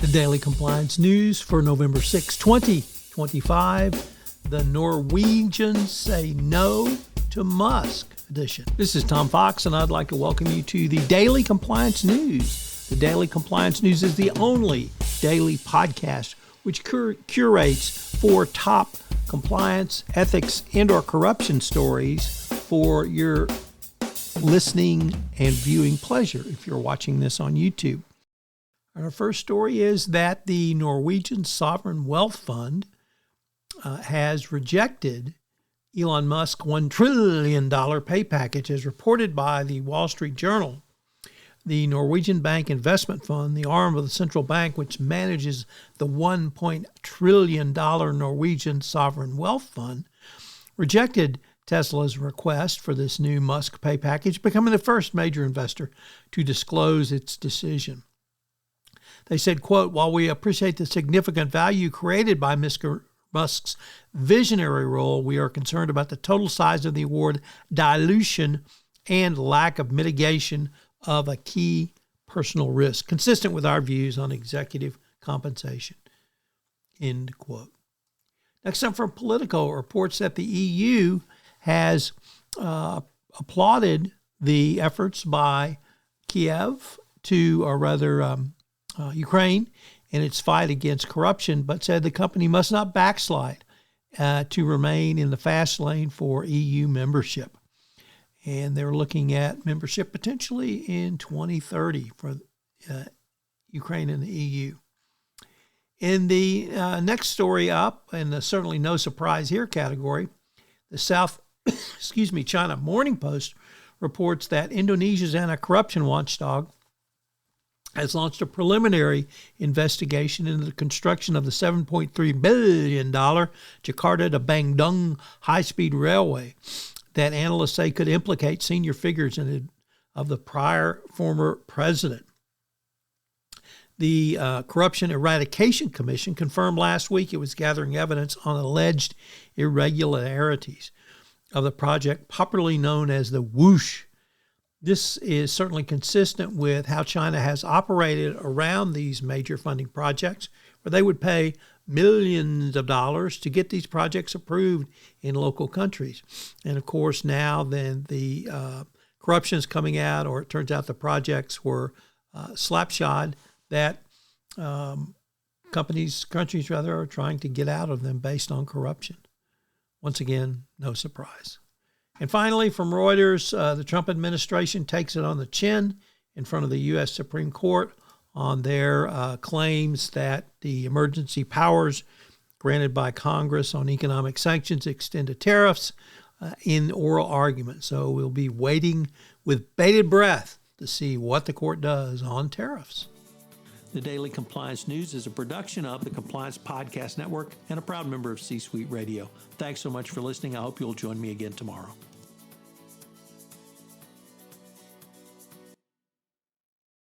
The Daily Compliance News for November 6, 2025. The Norwegians say no to Musk edition. This is Tom Fox, and I'd like to welcome you to the Daily Compliance News. The Daily Compliance News is the only daily podcast which curates 4 top compliance, ethics, and/or corruption stories for your listening and viewing pleasure if you're watching this on YouTube. Our first story is that the Norwegian Sovereign Wealth Fund has rejected Elon Musk's $1 trillion pay package, as reported by the Wall Street Journal. The Norwegian Bank Investment Fund, the arm of the central bank which manages the $1 trillion Norwegian Sovereign Wealth Fund, rejected Tesla's request for this new Musk pay package, becoming the first major investor to disclose its decision. They said, quote, "While we appreciate the significant value created by Mr. Musk's visionary role, we are concerned about the total size of the award, dilution, and lack of mitigation of a key personal risk, consistent with our views on executive compensation." End quote. Next up from Politico, reports that the EU has applauded the efforts by Kiev to, or rather Ukraine, in its fight against corruption, but said the company must not backslide to remain in the fast lane for EU membership. And they're looking at membership potentially in 2030 for Ukraine and the EU. In the next story up, and certainly no surprise here category, the China Morning Post reports that Indonesia's anti-corruption watchdog has launched a preliminary investigation into the construction of the $7.3 billion Jakarta to Bandung high-speed railway that analysts say could implicate senior figures of the former president. The Corruption Eradication Commission confirmed last week it was gathering evidence on alleged irregularities of the project, popularly known as the Whoosh. This is certainly consistent with how China has operated around these major funding projects, where they would pay millions of dollars to get these projects approved in local countries. And of course, now then the corruption is coming out, or it turns out the projects were slapshod that countries are trying to get out of them based on corruption. Once again, no surprise. And finally, from Reuters, the Trump administration takes it on the chin in front of the U.S. Supreme Court on their claims that the emergency powers granted by Congress on economic sanctions extend to tariffs in oral argument. So we'll be waiting with bated breath to see what the court does on tariffs. The Daily Compliance News is a production of the Compliance Podcast Network and a proud member of C-Suite Radio. Thanks so much for listening. I hope you'll join me again tomorrow.